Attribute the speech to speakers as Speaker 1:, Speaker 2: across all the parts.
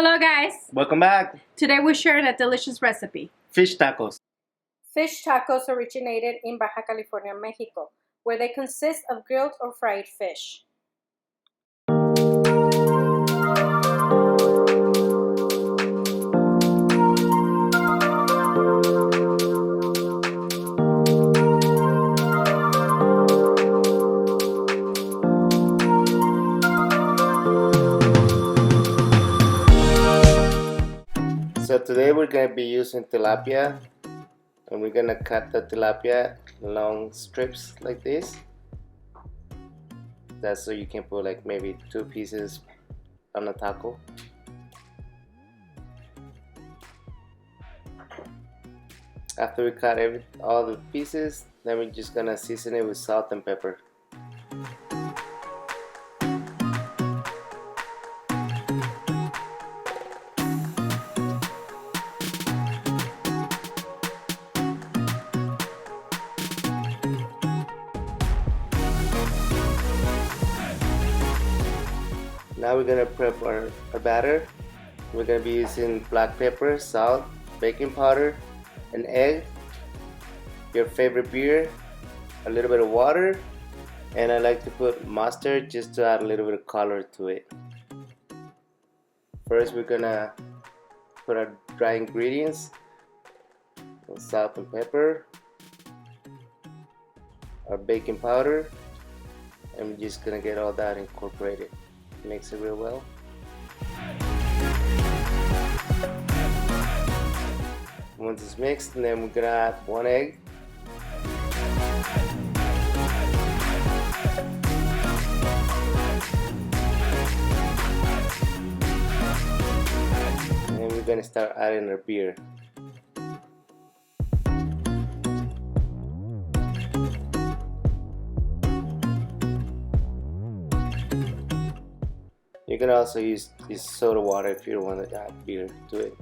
Speaker 1: Hello guys!
Speaker 2: Welcome back.
Speaker 1: Today we're sharing a delicious recipe.
Speaker 2: Fish tacos.
Speaker 1: Fish tacos originated in Baja California, Mexico, where they consist of grilled or fried fish.
Speaker 2: So today we're going to be using tilapia, and we're going to cut the tilapia long strips like this. That's so you can put like maybe 2 pieces on a taco. After we cut all the pieces, then we're just going to season it with salt and pepper. Now we're gonna prep our batter. We're gonna be using black pepper, salt, baking powder, an egg, your favorite beer, a little bit of water, and I like to put mustard just to add a little bit of color to it. First we're gonna put our dry ingredients, salt and pepper, our baking powder, and we're just gonna get all that incorporated. Mix it real well. Once it's mixed, and then we're gonna add 1 egg. And then we're gonna start adding our beer. You can also use soda water if you don't want to add beer to it.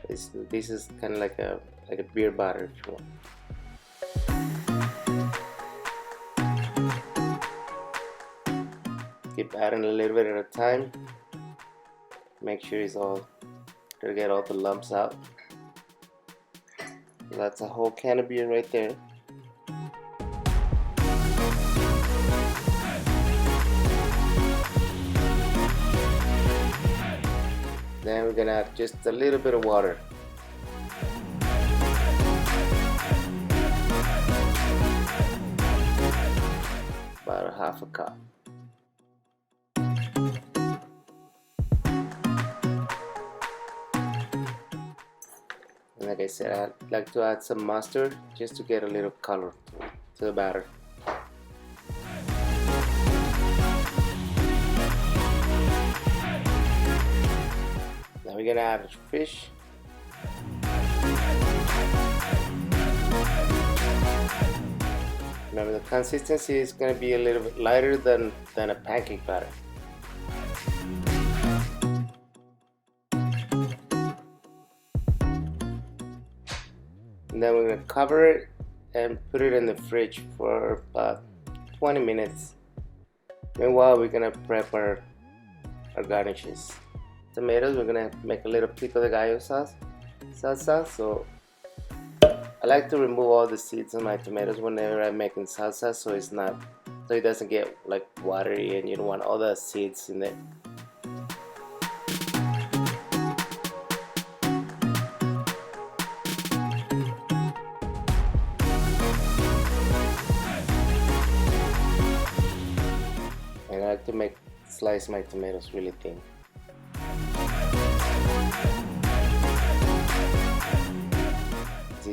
Speaker 2: This is kind of like a beer batter if you want. Keep adding a little bit at a time. Make sure it's all to get all the lumps out. That's a whole can of beer right there. Then we're gonna add just a little bit of water. About a half a cup. And like I said, I'd like to add some mustard just to get a little color to the batter. Now we're gonna add fish. Remember, the consistency is gonna be a little bit lighter than a pancake batter. And then we're gonna cover it and put it in the fridge for about 20 minutes. Meanwhile, we're gonna prep our garnishes. Tomatoes, we're gonna make a little Pico de Gallo salsa. So I like to remove all the seeds on my tomatoes whenever I'm making salsa, so it doesn't get like watery, and you don't want all the seeds in there. And I like to slice my tomatoes really thin.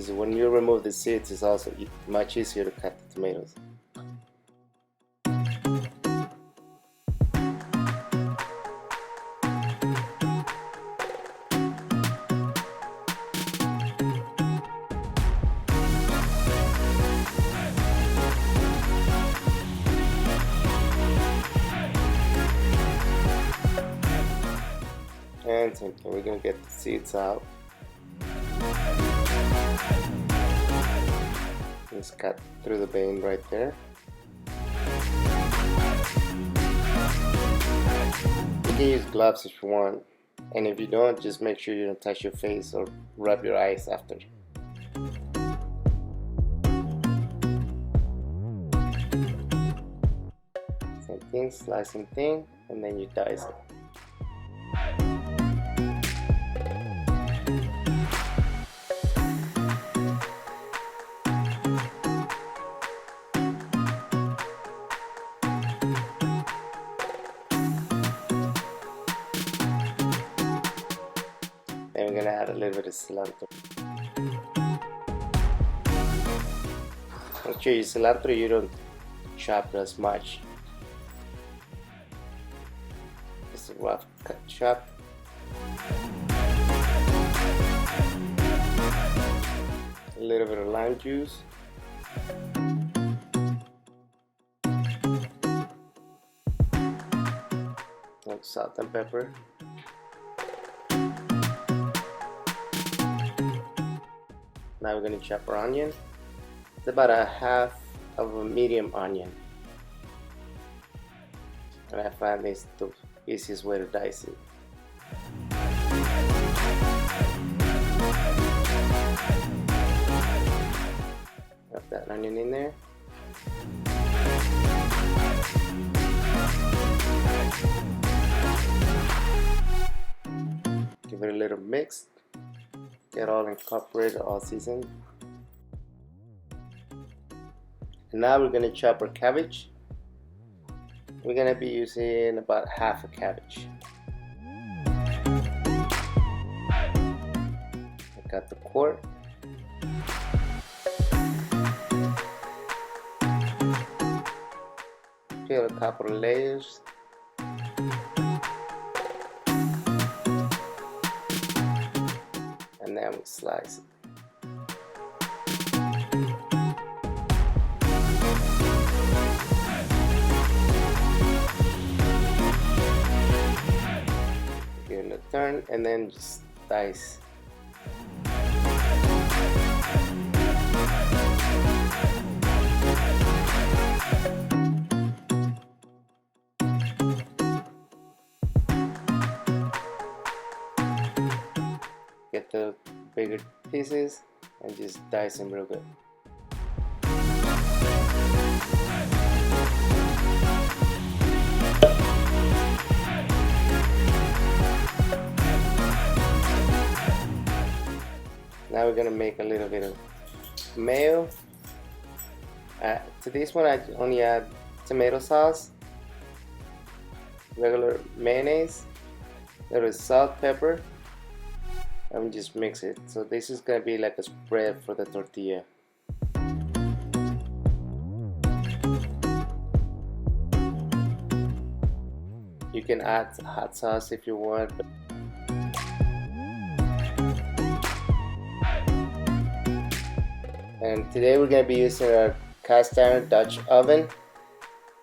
Speaker 2: When you remove the seeds, it's also much easier to cut the tomatoes. And same thing, we're gonna get the seeds out. Just cut through the vein right there. You can use gloves if you want. And if you don't, just make sure you don't touch your face or rub your eyes after. Same thing, slicing thing, and then you dice it. Then we're gonna add a little bit of cilantro. Make sure your cilantro you don't chop as much. Just a rough cut chop. A little bit of lime juice. And salt and pepper. Now we're going to chop our onion. It's about a half of a medium onion. And I find this the easiest way to dice it. Got that onion in there. Give it a little mix. Get all incorporated, all seasoned. And now we're going to chop our cabbage. We're going to be using about half a cabbage. I got the quart. Peel a couple of layers. And then we slice it. Give it a turn and then just dice. Get the bigger pieces and just dice them real good. Now we're gonna make a little bit of mayo. To this one I only add tomato sauce, regular mayonnaise, a little salt, pepper, and we just mix it. So this is gonna be like a spread for the tortilla. You can add hot sauce if you want. And today we're gonna be using our cast iron Dutch oven.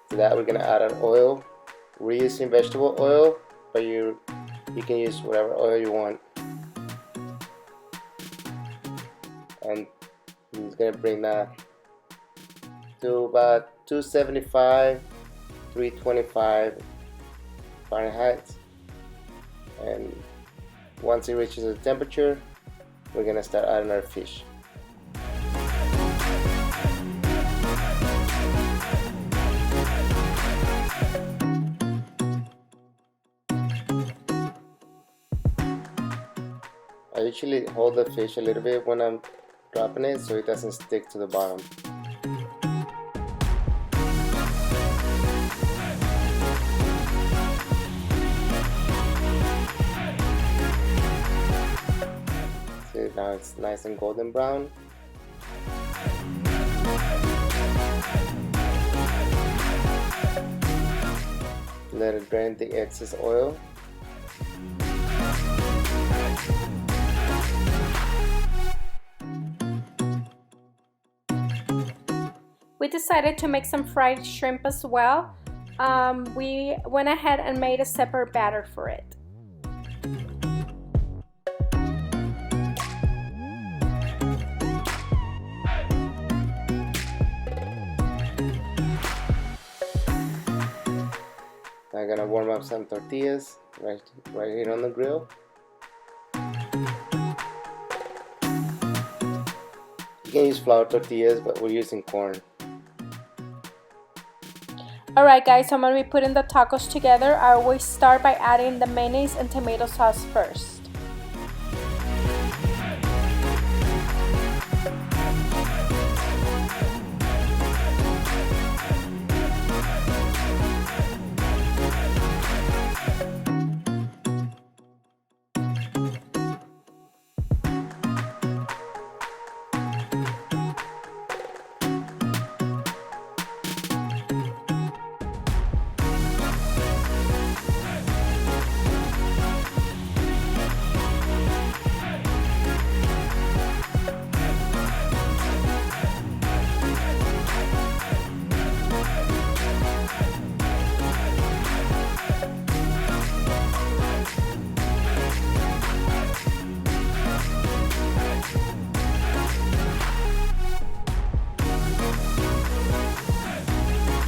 Speaker 2: To that we're gonna add our oil. We're using vegetable oil, but you can use whatever oil you want. And I'm just gonna bring that to about 275, 325 Fahrenheit. And once it reaches the temperature, we're gonna start adding our fish. I usually hold the fish a little bit when I'm dropping it so it doesn't stick to the bottom. See, now it's nice and golden brown. Let it drain the excess oil.
Speaker 1: We decided to make some fried shrimp as well. We went ahead and made a separate batter for it.
Speaker 2: I'm gonna warm up some tortillas right here on the grill. You can use flour tortillas, but we're using corn.
Speaker 1: Alright guys, so when we put in the tacos together, I always start by adding the mayonnaise and tomato sauce first.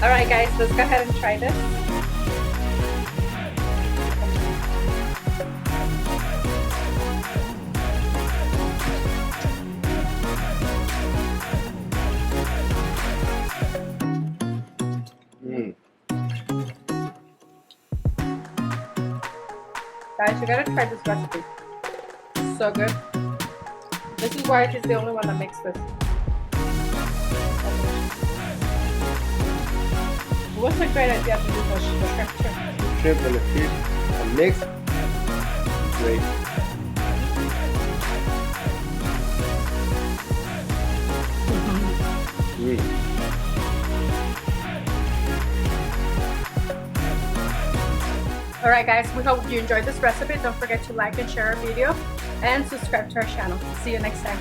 Speaker 1: Alright guys, let's go ahead and try this. Guys, you gotta try this recipe. It's so good. This is why he's the only one that makes this. What's a great idea to do the shrimp?
Speaker 2: The shrimp and the fish are mixed. Great. Alright guys, we hope you enjoyed this recipe. Don't forget to like and share our video and subscribe to our channel. See you next time.